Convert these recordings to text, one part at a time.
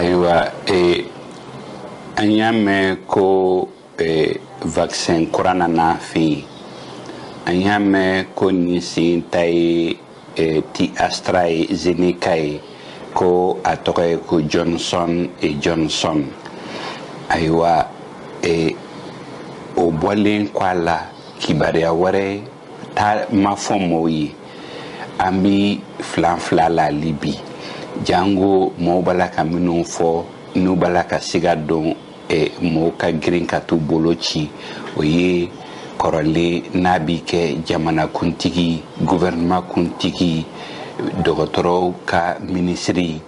Aywa anyame ko vaccin corona na fi anyame ko ni sin tai ti AstraZeneca ko atoke ko Johnson Johnson aywa o bolen kwala kibaria wore ta mafomo yi ambi flanfla la libi jango mo balaka minun fo nu balaka siga don mo ka green ka tu bolochi oye korole nabi ke jamana kuntigi gouvernement kuntigi dogotoro ka ministry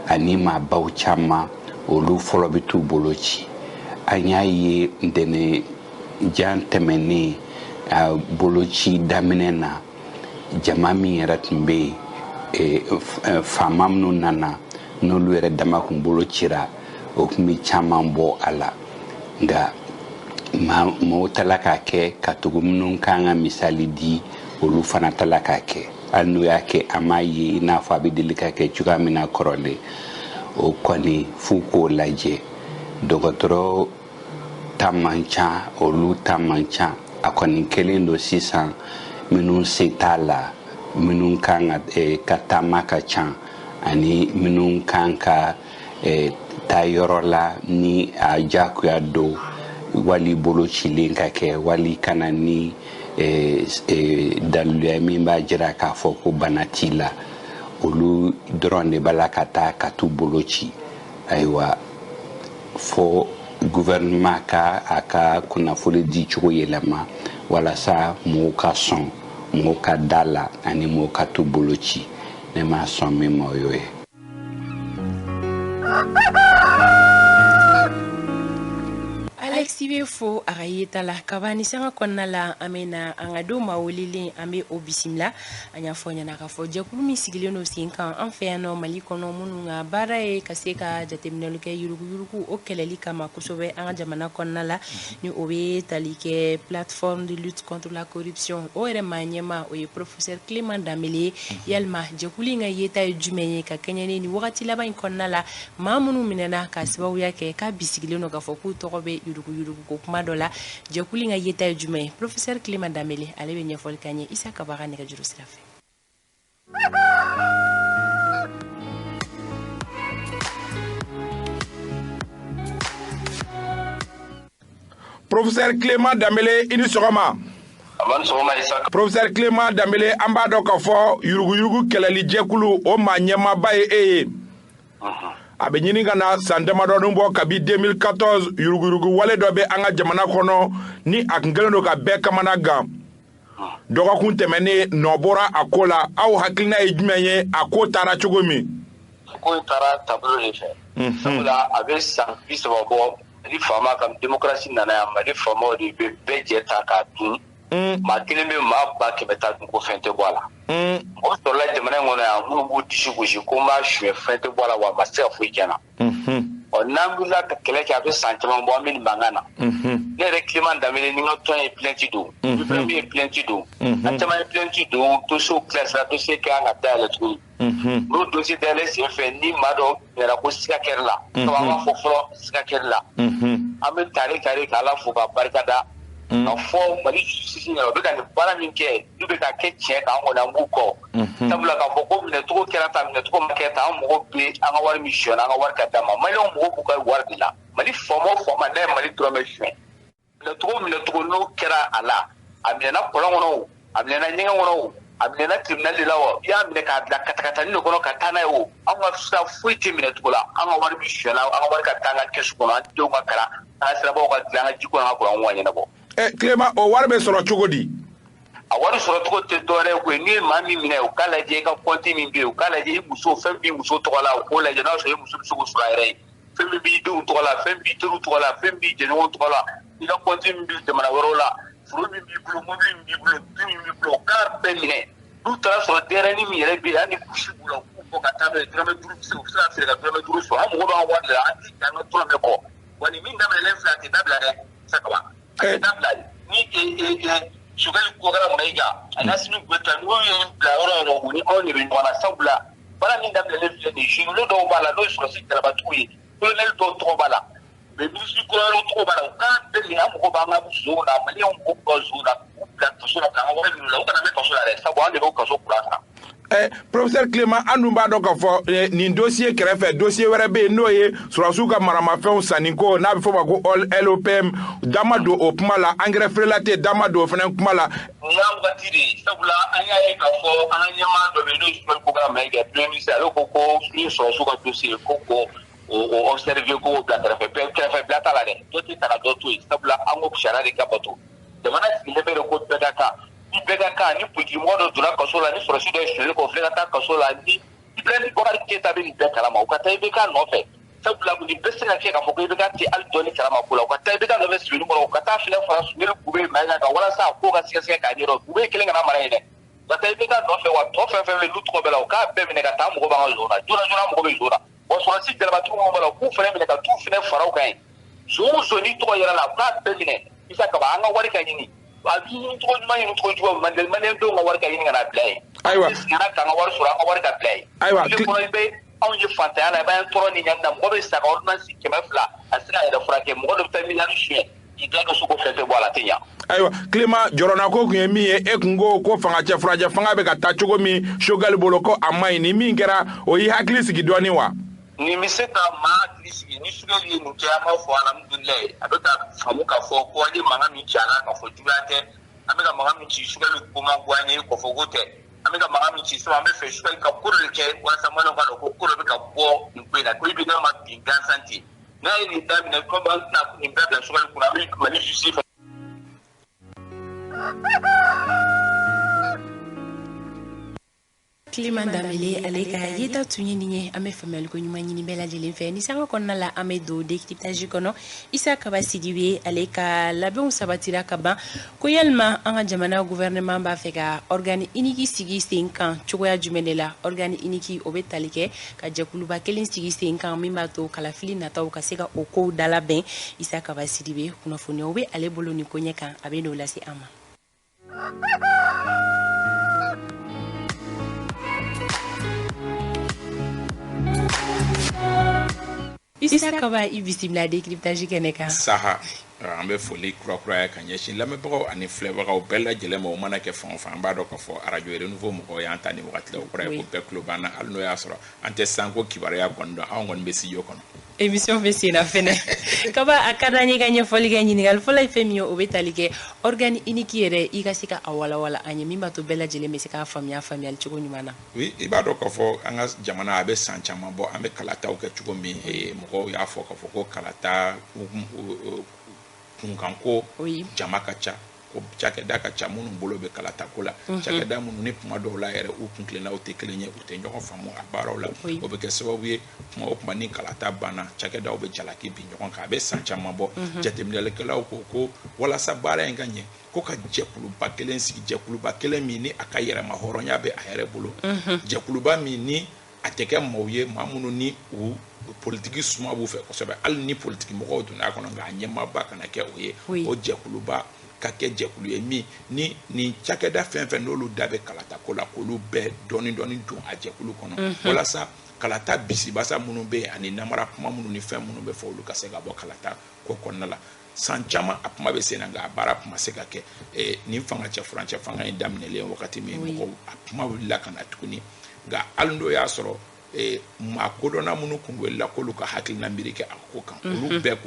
anima bauchama olu folo bitu bolochi anyaye ndene jan temeni bolochi daminena jamami ratimbe famam nu nana nolu yɛrɛ dama kun bolo cira o kun bi caman bɔ a la nga maaw tala k'a kɛ ka tugu minnu kan ka misali di olu fana tala k'a kɛ hali n'u y'a kɛ a m'a ye i n'a fɔ a bɛ deli ka kɛ cogoya min na kɔrɔlen o kɔni f'u k'o lajɛ dɔgɔtɔrɔ ta man ca olu ta man ca a kɔni kelen don sisan minnu se t'a la minnu kan ka taama ka ca ani minnu kan ka taa yɔrɔ la ni a jakuya do wali bolo cilen ka kɛ wali kana ni daluya min b'a jira k'a fɔ ko bana t'i la olu dɔrɔn de b'a la ka taa ka t'u bolo ci ayiwa fo gouvernement ka a ka kunnafoni di cogo yɛlɛma walasa mɔgɔw ka sɔn mɔgɔw ka da la ani mɔgɔw ka t'u bolo ci ne ma sɔn min ma o y'o ye. Alexi Befo arayeta la kabani sanga konna la amena angado mawulile ame obisimla anya fonya na ka foje kulumi sigile no sinka en fait no mali kono mununga bara e kaseka jatemnelu ke yurugu o keleli kama kusobe anga jamana konna la ni obe talike plateforme de lutte contre la corruption o ere manyema o ye professeur Clément Damele yalma jekulinga yeta jumenye ka kenyene ni wakati la ban konna la mamunu minena ka sababu yake ka bisigile no ka foku tokobe yurugu ko kuma dola jekulinga yeta jume professeur Clément Damele ale be nyefol kanye isa kabara ne ka juru sirafe professeur Clément Damele ini sogoma professeur Clément Damele amba do ka fo yurugu kelali jekulu o ma nyema baye a bɛ ɲini ka na san damadɔni bɔ kabi 2014 yurugu wale dɔ bɛ an ka jamana kɔnɔ ni a kun kɛlen don ka bɛɛ kamana gan dɔgɔkun tɛmɛnen nɔ bɔra a ko la aw hakilina ye jumɛn ye a ko taara cogo min. ko taara taabolo de fɛ sabula a bɛ san 30 bɔ ni faama ka démocratie nana yan Mali faamaw de bɛ bɛɛ jɛ ta k'a dun maa kelen bɛ maa ba kɛmɛ ta dun ko fɛn tɛ bɔ a la o sɔrɔla jamana in kɔnɔ yan minnu b'u disi gosi ko n b'a suɲɛ fɛn tɛ bɔ a la wa a ma se ka foyi kɛ n na ɔ n'an wulila ka kɛlɛ kɛ a bɛ san caman bɔ an bɛ nin mankan na ne yɛrɛ Clément Damele ni n ka tɔn ye plainte don Ibrahima ye plainte don an caman ye plainte don dossier classera dossier kɛ an ka dayɛlɛ tuguni n'o dossier dayɛlɛ sen fɛ ni maa dɔ ɲɛna ko siga kɛr'i la sabu an b'a fɔ fɔlɔ siga kɛr'i la an bɛ tare k'Ala fo ka barikada ka fɔ Mali justice ɲɛna u bɛ ka nin baara min kɛ n'u bɛ ka kɛ tiɲɛ kan an kɔni an b'u kɔ sabula k'a fɔ ko minɛcogo kɛra tan minɛcogo ma kɛ tan an mago bɛ an ka wari min sonyɛna an ka wari ka d'a ma maliyɛnw mago b'u ka wari de la Mali faama o faama n'a ye Mali dɔrɔmɛ suɲɛ minɛcogo n'o kɛra a la a minɛna kɔlɔn kɔnɔ o a minɛna ɲɛgɛn kɔnɔ o a minɛna tribunal de la o i y'a minɛ k'a bila katakatani de kɔnɔ ka taa n'a ye o an ka sira foyi tɛ minɛcogo la an ka wari min sonyɛna an ka wari ka taa an ka kɛsu kɔnɔ an denw ka kalan an ka sirabaw ka dilan an ka ji kɔnɔ an ka kuran ka ɲɛnabɔ. Clément o wari bɛ sɔrɔ cogo di. a wari sɔrɔ cogo tɛ dɔwɛrɛ ye koyi n'i ye maa min minɛ u k'a lajɛ i ka compte min bɛ yen u k'a lajɛ i muso fɛn b'i muso tɔgɔ la u k'o lajɛ n'a sɔrɔ i muso bɛ se k'o sɔrɔ a yɛrɛ ye fɛn min b'i denw tɔgɔ la fɛn b'i teriw tɔgɔ la fɛn b'i jɛɲɔgɔnw tɔgɔ la i ka compte min b'i jamana wɛrɛw la foro min b'i bolo mobili min b'i bolo du min b'i bolo u k'a bɛɛ minɛ n'u taara sɔrɔ denyɛrɛnin min yɛrɛ bɛ yen hali ni kusi b'u la u k'u bɔ ka taa n'o ye dɔrɔmɛ 5 bɛ se ka feere ka dɔrɔmɛ 5 sɔrɔ an mago b'an wari de la an tɛ an ka dɔrɔmɛ kɔ wa nin min daminɛlen filɛ a tɛ dabila dɛ sakaba a tɛ dabila ni Sukali kɔkara Mayiga a Assimi Goïta n'u ye bila yɔrɔ yɔrɔ u ni anw de bɛ ɲɔgɔn na sabula baara min daminɛlen filɛ nin ye journaux dɔw b'a la n'o ye sɔrɔsi Jalabatigiw ye colonel dɔ tɔgɔ b'a la mais ministre colonel tɔgɔ b'a la u k'a bɛɛ minɛ an mɔgɔ b'an ka zow la maliyɛnw b'u ka zow la k'u bila kaso la k'an ka wari minɛ u kana mɛn kaso la dɛ sabu an de b'o kaso kura sara. Professeur Clément an dun b'a dɔn k'a fɔ nin dossier kɛrɛfɛ dossier wɛrɛ bɛ yen n'o ye sɔrɔsiw ka maramafɛnw sanni ko n'a bɛ fɔ ma ko LOPM dama don o kuma la engrais feerela tɛ dama don o fana kuma la. N y'a waati de sabula an y'a ye k'a fɔ an ka ɲɛmaa dɔ bɛ yen n'o ye Sumani Kokara Mayiga premier ministre ale ko ni sɔrɔsiw ka dossier ko o observer ko bila kɛrɛfɛ bila t'a la dɛ dɔ tɛ ta ka dɔ to yen sabula an ko sariya de ka bato jamana sigilen bɛ de ko bɛɛ ka kan. Ni bɛɛ ka kan ni politique mɔgɔ dɔ donna kaso la ni sɔrɔsi dɔ ye suɲɛli kɛ o filɛ ka taa kaso la ni Ibrahim Boubacar Keita bɛ nin bɛɛ kalama u ka taa IBK nɔfɛ sabula nin bɛɛ se ka kɛ k'a fɔ ko IBK tɛ hali dɔɔni kalama ko la u ka taa IBK nɔfɛ suɲɛli kɔnɔ u ka taa filɛ fara suɲɛli Bube Mayiga kan walasa a ko ka sɛgɛsɛgɛ k'a ɲɛdɔn Bube kelen kana mara yen dɛ u ka taa IBK nɔfɛ wa tɔ fɛn fɛn bɛ n'u tɔgɔ bɛ la u k'a bɛɛ minɛ ka taa mɔgɔ b'an ka zone na joona joona mɔgɔ bɛ zone na wa sɔrɔsi jalabatigiw minnu b'a la k'u fana minɛ ka t'u fana fara u kan yen zone o zone n'i tɔgɔ yɛrɛ la u k'a bɛɛ minɛ Isa Kaba an ka wari ka ɲini a bi ɲini cogo ɲuman ɲini cogo jugu maliyɛndenw ka wari ka ɲini ka na bila yen. Ayiwa sigana k'an ka wari sɔrɔ an ka wari ka bila yen. Ayiwa tile kɔnɔ i bɛ anw ye fantanya la i b'an tɔɔrɔ ni ɲani na mɔgɔ bɛ sa ka ordonnance 200 a se ka yɛrɛ furakɛ mɔgɔ dɔ bɛ taa miliyari suɲɛ i tila ka so ko fɛn tɛ bɔ a la tɛ ɲa. Ayiwa Clément jɔrɔna ko kun ye min ye e kun ko fanga cɛ furajɛ fanga bɛ ka taa cogo min Choguel bolo ko a ma ɲi ni min kɛra o y'i hakili sigi dɔɔni wa. Nin bɛ se ka maa hakili sigi ni Choguel ye nin kɛ an b'a fɔ alhamdulilayi a bɛ ka faamu k'a fɔ ko ale mankan min ci a la k'a fɔ juguya tɛ an bɛ ka mankan min ci Choguel ko ma go an ye k'o fɔ ko tɛ an bɛ ka mankan min ci sisan an bɛ fɛ Choguel ka ko dɔ kɛ walasa maliyɛnw ka dɔn ko ko dɔ bɛ ka bɔ nin ko in na ko i bɛ n'a ma bin gansan ten n'a ye nin daminɛ komi an tɛna nin bɛɛ bila Choguel kunna an bɛ Mali justice fɛ. Clément Dambélé ale ka yeta tun ye nin ye an bɛ faamuyali ko ɲuman ɲini bɛɛ lajɛlen fɛ ni sanga kɔnɔna la an bɛ don décryptage kɔnɔ Isa Kaba Sidibe ale ka labɛnw sabatira ka ban ko yalima an ka jamana gouvernement b'a fɛ ka organe unique sigi sen kan cogoya jumɛn de la organe unique o bɛ tali kɛ ka jɛkuluba kelen sigi sen kan min b'a to kalafili nataw ka se ka o kow dalabɛn Isa Kaba Sidibe kunnafoniyaw bɛ ale bolo ni ko ɲɛ kan a bɛ n'o lase an ma. Isa Kaba i bisimila décryptage kɛnɛ kan. Saha an bɛ foli kura ka ɲɛsin lamɛnbagaw ani filɛbagaw bɛɛ lajɛlen ma o mana kɛ fɛn o fɛn an b'a dɔn k'a fɔ radio renouveau mɔgɔw y'an ta nin wagati la o kɔrɔ ye ko bɛɛ tulo b'an na hali n'o y'a sɔrɔ an tɛ sanko kibaruya kɔni dɔn anw kɔni bɛ studio kɔnɔ. Émission bɛ sen na fɛnɛ Kaba a ka d'an ye ka ɲɛfɔli kɛ ɲininkali fɔlɔ ye fɛn min ye o bɛ tali kɛ organe unique yɛrɛ i ka se ka a walawala an ye min b'a to bɛɛ lajɛlen bɛ se k'a faamuyali cogo ɲuman na. Oui i b'a dɔn k'a fɔ an ka jamana a bɛ san caman bɔ an bɛ kalataw kɛ cogo min mɔgɔw y'a fɔ k'a fɔ ko kalata kunkanko jama ka ca ko cakɛda ka ca minnu bolo bɛ kalatako la cakɛda minnu ni kuma dɔw la yɛrɛ u kuntilennaw tɛ kelen ye u tɛ ɲɔgɔn faamu a baaraw la o bɛ kɛ sababu ye kuma o kuma ni kalata banna cakɛdaw bɛ jalaki bin ɲɔgɔn kan a bɛ san caman bɔ jateminɛlikɛlaw ko walasa baara in ka ɲɛ ko ka jɛkuluba kelen sigi jɛkuluba kelen min ni a ka yɛrɛma hɔrɔnya bɛ a yɛrɛ bolo jɛkuluba min ni a tɛ kɛ maaw ye maa minnu ni u politiki suma b'u fɛ kosɛbɛ hali ni politiki mɔgɔw donna a kɔnɔ nka a ɲɛmaaba kana kɛ o ye o jɛkuluba ka kɛ jɛkulu ye min ni nin cakɛda fɛn fɛn n'olu da bɛ kalatako la k'olu bɛɛ dɔɔni dɔɔni don a jɛkulu kɔnɔ walasa kalata bisibasa minnu bɛ yen ani namara kuma minnu ni fɛn minnu bɛ fɔ olu ka se ka bɔ kalata ko kɔnɔna la san caman a kuma bɛ sen na nka a baara kuma se ka kɛ nin fanga cɛ furancɛ fanga in daminɛlen wagati min mɔgɔw a kuma wulila ka na tuguni nka hali n'o y'a sɔrɔ maa kodɔnna minnu kun welela k'olu ka hakilina miiri kɛ a ko kan olu bɛɛ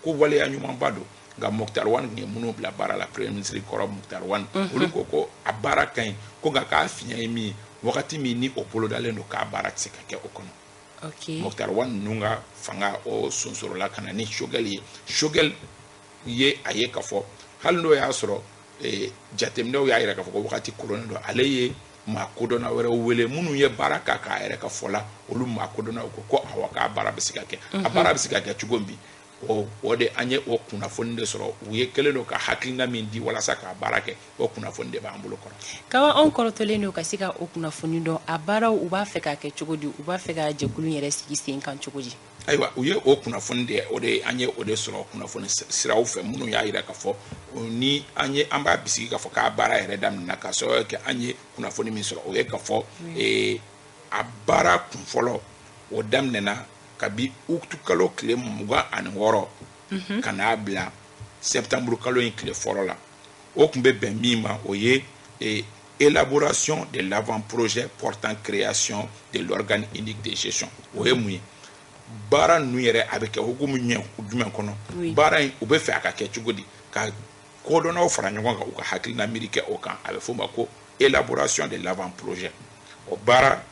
ko waleya ɲumanba don nka Mokhtar Wane ye minnu bila baara la premier ministre kɔrɔ Mokhtar Wane olu ko a baara ka ɲi ko nka k'a fiɲɛ ye min ye wagati min ni o bolodalen don k'a baara tɛ se ka kɛ o kɔnɔ Mokhtar Wane ninnu ka fanga o sonsorola ka na ni Choguel ye Choguel ye a ye k'a fɔ hali n'o y'a sɔrɔ jateminɛw y'a yira k'a fɔ ko wagati koronnen don ale ye maa kodɔnna wɛrɛw wele minnu ye baara k'a yɛrɛ ka fɔ la olu maa kodɔnnaw ko awɔ k'a baara bɛ se ka kɛ a baara bɛ se ka kɛ cogo min o de an ye o kunnafoni de sɔrɔ u ye kelen don ka hakilina min di walasa k'a baara kɛ o kunnafoni de b'an bolo kɔrɔ Kaba anw kɔrɔtɔlen don ka se ka o kunnafoni dɔn a baaraw u b'a fɛ k'a kɛ cogo di u b'a fɛ ka jɛkulu yɛrɛ sigi sen kan cogo di ayiwa u ye o kunnafoni de o de an ye o de sɔrɔ kunnafoni siraw fɛ minnu y'a yira k'a fɔ ni an b'a bisigi k'a fɔ k'a baara yɛrɛ daminɛna k'a sababu kɛ an ye kunnafoni min sɔrɔ o ye k'a fɔ a baara kun fɔlɔ o daminɛna kabi uktu kalo kile muga ani wɔɔrɔ kana bila septembre kalo in kile fɔlɔ la o kun bɛ bɛn min ma o ye élaboration de l'avant-projet portant création de l'organe unique de gestion o ye mun ye baara ninnu yɛrɛ a bɛ kɛ hukumu jumɛn kɔnɔ baara in u bɛ fɛ a ka kɛ cogo di ka kodɔnnaw fara ɲɔgɔn kan u ka hakilina miiri kɛ o kan a bɛ f'o ma ko élaboration de l'avant-projet o baara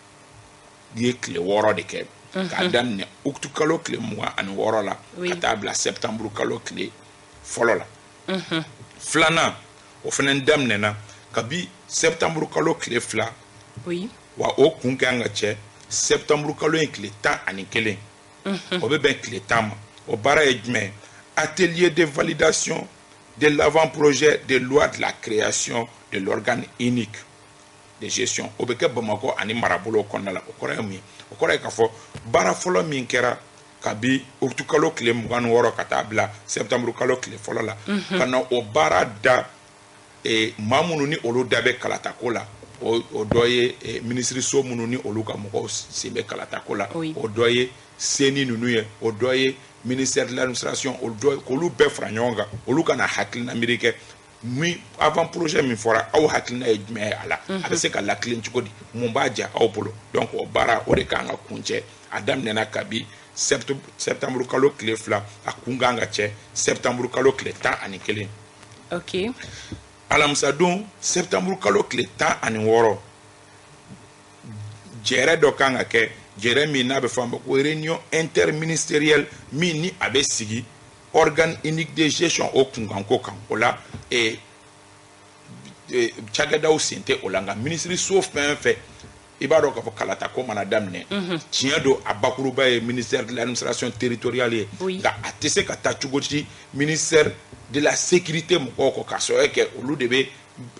ye tile 6 de kɛ k'a daminɛ uktu kalo tile 26 la ka taa bila septembre kalo tile fɔlɔ la filanan o fana daminɛna kabi septembre kalo tile 2 wa o kun kan ka cɛ septembre kalo in tile 11 o bɛ bɛn tile 10 ma o baara ye jumɛn atelier de validation de l'avant-projet de loi de la création de l'organe unique de gestion o bɛ kɛ Bamako ani marabolo kɔnɔna la o kɔrɔ ye mun ye o kɔrɔ ye k'a fɔ baara fɔlɔ min kɛra kabi octobre kalo tile 26 ka taa bila septembre kalo tile fɔlɔ la ka na o baara da maa minnu ni olu da bɛ kalatako la o dɔ ye ministre so minnu ni olu ka mɔgɔw sen bɛ kalatako la o dɔ ye seni ninnu ye o dɔ ye ministère de l'administration olu bɛɛ fara ɲɔgɔn kan olu kana hakilina miiri kɛ min avant projet min fɔra aw hakilina ye jumɛn ye a la a bɛ se ka lakilen cogo di mun b'a diya aw bolo donc o baara o de kan ka kuncɛ a daminɛna kabi septembre kalo tile 2 a kun kan ka cɛ septembre kalo tile 11 ok alamisa don septembre kalo tile 16 jɛrɛ dɔ kan ka kɛ jɛrɛ min n'a bɛ fɔ a ma ko réunion interministérielle min ni a bɛ sigi organe unique de gestion o kunkanko kan o la cakɛdaw sen tɛ o la nka ministre so fɛn fɛn i b'a dɔn k'a fɔ kalatako mana daminɛ tiɲɛ don a bakuruba ye ministère de l'administration territoriale ye nka a tɛ se ka taa cogo si ministère de la sécurité mɔgɔw kɔ k'a sɔrɔ kɛ olu de bɛ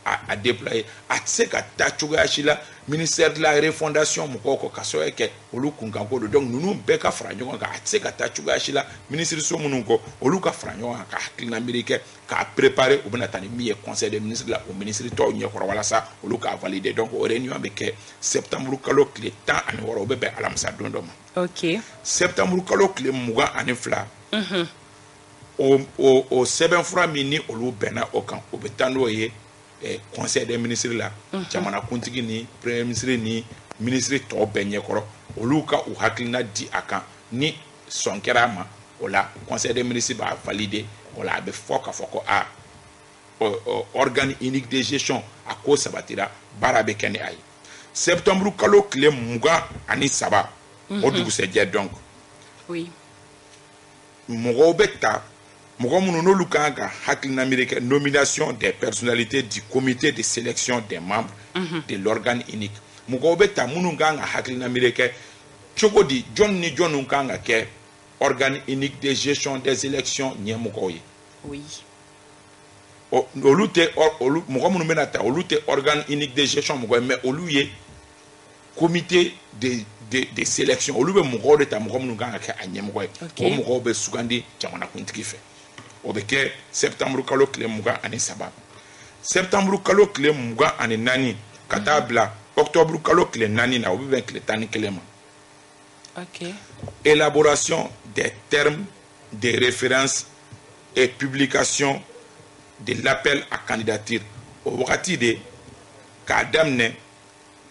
a déployer a tɛ se ka taa cogoya si la ministère de la refondation mɔgɔw kɔ k'a sɔrɔ kɛ olu kunkanko don donc ninnu bɛɛ ka fara ɲɔgɔn kan a tɛ se ka taa cogoya si la ministre so minnu kɔ olu ka fara ɲɔgɔn kan ka hakilina miiri kɛ k'a préparer u bɛna taa ni min ye conseil des ministres la o ministre tɔw ɲɛkɔrɔ walasa olu k'a valider donc o réunion bɛ kɛ septembre kalo tile 16 o bɛ bɛn alamisa don dɔ ma ok septembre kalo tile 22 o sɛbɛnfura min ni olu bɛnna o kan o bɛ taa n'o ye conseil des ministres la jamana kuntigi ni premier ministre ni ministre tɔw bɛɛ ɲɛkɔrɔ olu ka u hakilina di a kan ni sɔn kɛra a ma o la conseil des ministres b'a valider o la a bɛ fɔ k'a fɔ ko organe unique de gestion a ko sabatira baara bɛ kɛ ni a ye septembre kalo tile 23 o dugusɛjɛ donc mɔgɔw bɛ ta mɔgɔ minnu n'olu kan ka hakilina miiri kɛ nomination des personnalités du comité de sélection des membres de l'organe unique mɔgɔw bɛ ta minnu kan ka hakilina miiri kɛ cogo di jɔn ni jɔnw kan ka kɛ organe unique de gestion des élections ɲɛmɔgɔw ye olu tɛ mɔgɔ minnu bɛna ta olu tɛ organe unique de gestion mɔgɔ ye mais olu ye comité de sélection olu bɛ mɔgɔw de ta mɔgɔ minnu kan ka kɛ a ɲɛmɔgɔ ye o mɔgɔw bɛ sugandi jamanakuntigi fɛ o bɛ kɛ septembre kalo tile 23 septembre kalo tile 24 ka taa bila octobre kalo tile 4 na o bɛ bɛn tile 11 ma élaboration des termes de référence et publication de l'appel à candidature o wagati de k'a daminɛ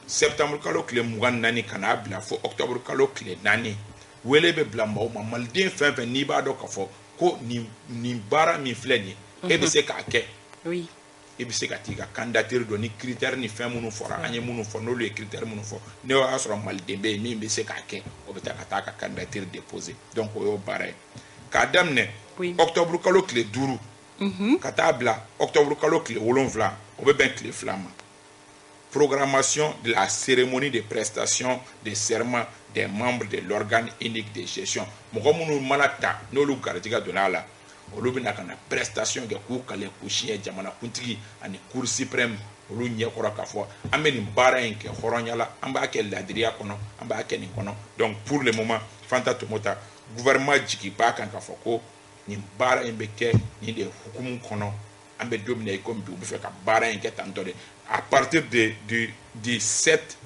septembre kalo tile 24 ka n'a bila fo octobre kalo tile 4 wele bɛ bila maaw ma maliden fɛn fɛn n'i b'a dɔn k'a fɔ ko nin baara min filɛ nin ye e bɛ se k'a kɛ e bɛ se ka t'i ka candidature dɔn ni critère ni fɛn minnu fɔra an ye minnu fɔ n'olu ye critère minnu fɔ ne y'a sɔrɔ maliden bɛ yen min bɛ se k'a kɛ o bɛ taa ka taa ka candidature déposer donc o y'o baara ye k'a daminɛ octobre kalo tile 5 ka taa bila octobre kalo tile 7 o bɛ bɛn tile 2 ma programmation de la cérémonie de prestation de serment des membres de l'organe unique de gestion mɔgɔ minnu mana ta n'olu garijɛgɛ donna a la olu bɛna ka na prestation kɛ k'u kale k'u siɲɛ jamanakuntigi ani cour suprême olu ɲɛkɔrɔ k'a fɔ an bɛ nin baara in kɛ hɔrɔnya la an b'a kɛ ladiriya kɔnɔ an b'a kɛ nin kɔnɔ donc pour le moment Fanta Tomota gouvernement jigi b'a kan k'a fɔ ko nin baara in bɛ kɛ nin de hukumu kɔnɔ an bɛ don min na i komi bi u bɛ fɛ ka baara in kɛ tantɔ de à partir du 17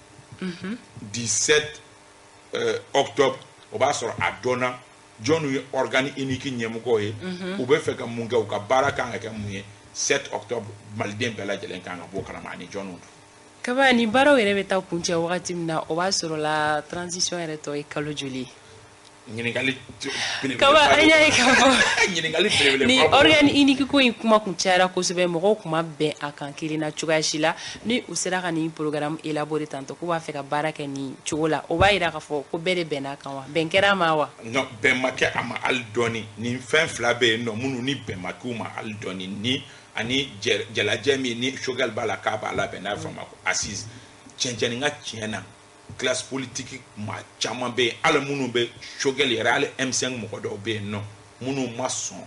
octobre o b'a sɔrɔ a dɔnna jɔnnu ye organe unique ɲɛmɔgɔ ye u bɛ fɛ ka mun kɛ u ka baara kan ka kɛ mun ye 7 octobre maliden bɛɛ lajɛlen kan ka bɔ kalama ani jɔnnu kaba ni baaraw yɛrɛ bɛ taa kuncɛ wagati min na o b'a sɔrɔ la transition yɛrɛ tɔ ye kalo joli ɲininkali kaba an y'a ye k'a fɔ ɲininkali belebele ni organe unique ko in kuma kun cayara kosɛbɛ mɔgɔw kuma bɛn a kan kelen na cogoya si la ni u sera ka nin programme élaboré tantɔ k'u b'a fɛ ka baara kɛ nin cogo la o b'a yira k'a fɔ ko bɛɛ de bɛn'a kan wa bɛn kɛra a ma wa non bɛn ma kɛ a ma hali dɔɔni nin fɛn fila bɛ yen nɔ minnu ni bɛn ma k'u ma hali dɔɔni ni ani jalajɛ min ni Choguel b'a la k'a b'a labɛn n'a bɛ fɔ a ma ko assise cɛncɛnni ka tiɲɛ na classe politique maa caman bɛ yen hali minnu bɛ Choguel yɛrɛ hali M5 mɔgɔ dɔw bɛ yen nɔ minnu ma sɔn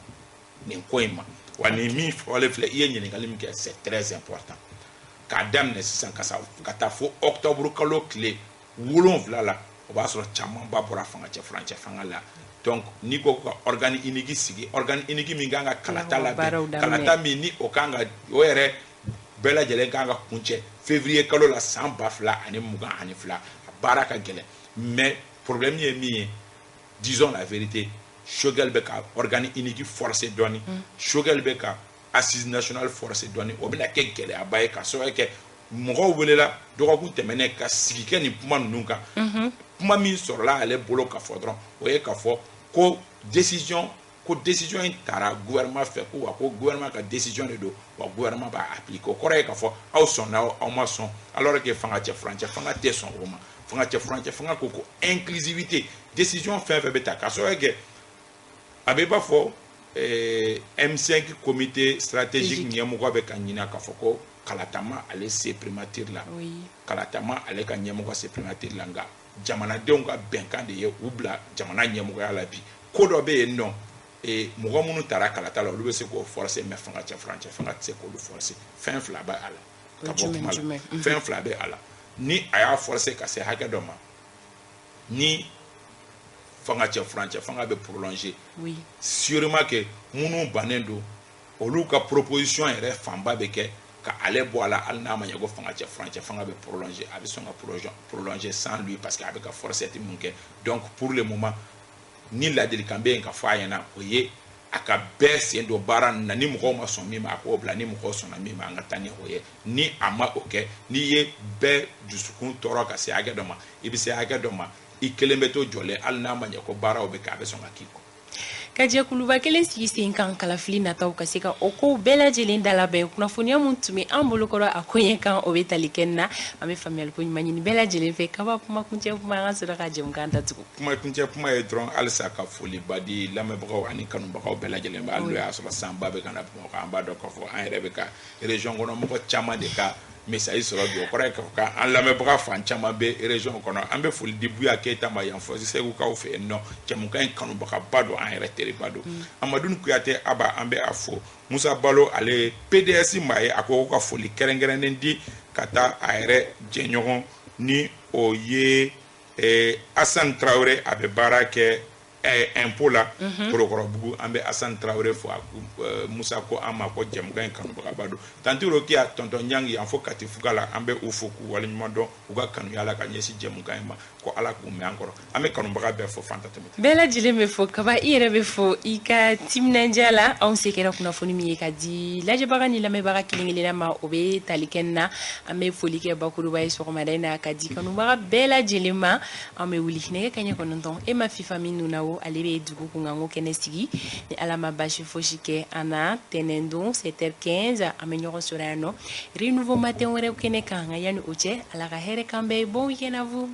nin ko in ma wa nin min fɔlen filɛ i ye ɲininkali min kɛ c'est très important k'a daminɛ sisan ka taa fo octobre kalo tile 7 la o b'a sɔrɔ camanba bɔra fangacɛ furancɛ fanga la donc n'i ko ka organe unique sigi organe unique min kan ka kalata labɛn kalata min ni o kan ka o yɛrɛ bɛɛ lajɛlen kan ka kuncɛ février kalo la san 2022 a baara ka gɛlɛn mais problème ye min ye disons la vérité Choguel bɛ ka organe unique forcé dɔɔni Choguel bɛ ka assise nationale forcé dɔɔni o bɛna kɛ gɛlɛyaba ye ka sababu kɛ mɔgɔw welela dɔgɔkun tɛmɛnen ka sigi kɛ nin kuma ninnu kan kuma min sɔrɔla ale bolo ka fɔ dɔrɔn o ye ka fɔ ko décision in taara gouvernement fɛ ko wa ko gouvernement ka décision de don wa gouvernement b'a appliquer o kɔrɔ ye ka fɔ aw sɔnna aw ma sɔn alors que fangacɛ furancɛ fanga tɛ sɔn o ma fangacɛ furancɛ fanga ko inclusivité décision fɛn fɛn bɛ ta ka sababu kɛ a bɛ b'a fɔ M5 comité stratégique ɲɛmɔgɔ bɛ ka ɲina k'a fɔ ko kalatama ale se primature la kalatama ale ka ɲɛmɔgɔ se primature la nka jamanadenw ka bɛnkan de ye u bila jamana ɲɛmɔgɔya la bi ko dɔ bɛ yen nɔ mɔgɔ minnu taara kalata la olu bɛ se k'o forcer mais fangacɛ furancɛ fanga tɛ se k'olu forcer fɛn fila bɛ a la ka bɔ kuma la fɛn fila bɛ a la ni a y'a forcer ka se hakɛ dɔ ma ni fangacɛ furancɛ fanga bɛ prolonger sûrement que minnu bannen don olu ka proposition yɛrɛ fanba bɛ kɛ ka ale bɔ a la hali n'a ma ɲɛ ko fangacɛ furancɛ fanga bɛ prolonger a bɛ sɔn ka prolonger sans lui parce que a bɛ ka forcer mun kɛ donc pour le moment ni ladilikan bɛ yen ka fɔ a ɲɛna o ye a ka bɛɛ sen don baara nin na ni mɔgɔw ma sɔn min ma a k'o bila ni mɔgɔw sɔnna min ma an ka taa ni o ye ni a ma o kɛ n'i ye bɛɛ dusukun tɔɔrɔ ka se hakɛ dɔ ma i bɛ se hakɛ dɔ ma i kelen bɛ to jɔlen hali n'a ma ɲɛ ko baaraw bɛ kɛ a bɛ sɔn ka k'i kɔ ka jɛkuluba kelen sigi sen kan kalafili nataw ka se ka o kow bɛɛ lajɛlen dalabɛn kunnafoniya mun tun bɛ an bolokɔrɔ a ko ɲɛ kan o bɛ tali kɛ na an bɛ faamuyali ko ɲuman ɲini bɛɛ lajɛlen fɛ kaba kuma kuncɛ kuma an ka sɔrɔ ka jɛmukan datugu kuma kuncɛ kuma ye dɔrɔn halisa ka foliba di lamɛnbagaw ani kanubagaw bɛɛ lajɛlen ma hali y'a sɔrɔ sanba bɛ ka na Bamakɔ an b'a dɔn k'a fɔ an yɛrɛ bɛ ka région kɔnɔ mɔgɔ caman de ka message sɔrɔ bi o kɔrɔ ye k'a fɔ k'an lamɛnbaga fan caman bɛ région kɔnɔ an bɛ foli di Buya Keyita ma yan fɔ Segukaw fɛ yen nɔ jɛmukan in kanubagaba don an yɛrɛ teriba don Amadou Kuyate Aba an bɛ a fɔ Musa Balo ale PDS maa ye a ko ka foli kɛrɛnkɛrɛnnen di ka taa a yɛrɛ jɛɲɔgɔn ni o ye Assane Traoré a bɛ baara kɛ impôt la Torokɔrɔbugu an bɛ Assane Traoré fɔ Musa ko an ma ko jɛmukan in kanubagaba don tantiro ki a tonton Ɲangi yan fɔ Kati Fuga la an bɛ u fo k'u waleɲuman dɔn u ka kanuya la ka ɲɛsin jɛmukan in ma ko Ala k'u mɛn an kɔrɔ an bɛ kanubaga bɛɛ fɔ Fanta Tɛmɛtɛ bɛɛ lajɛlen bɛ fɔ kaba i yɛrɛ bɛ fɔ i ka timinandiya la anw se kɛra kunnafoni min ye ka di lajɛbaga ni lamɛnbaga kelen kelenna ma o bɛ tali kɛ na an bɛ foli kɛ bakuruba ye sɔgɔmada in na ka di kanubaga bɛɛ lajɛlen ma an bɛ wuli nɛgɛ kaɲɛ 9 e ma fifa min nun na o ale bɛ dugu kunkanko kɛnɛ sigi ni Ala ma basi fosi kɛ an na tɛnɛn don 7h15 an bɛ ɲɔgɔn sɔrɔ yan nɔ renouveau matin wɛrɛ kɛnɛ kan nka yanni o cɛ Ala ka hɛrɛ kan bɛɛ bon week-end à vous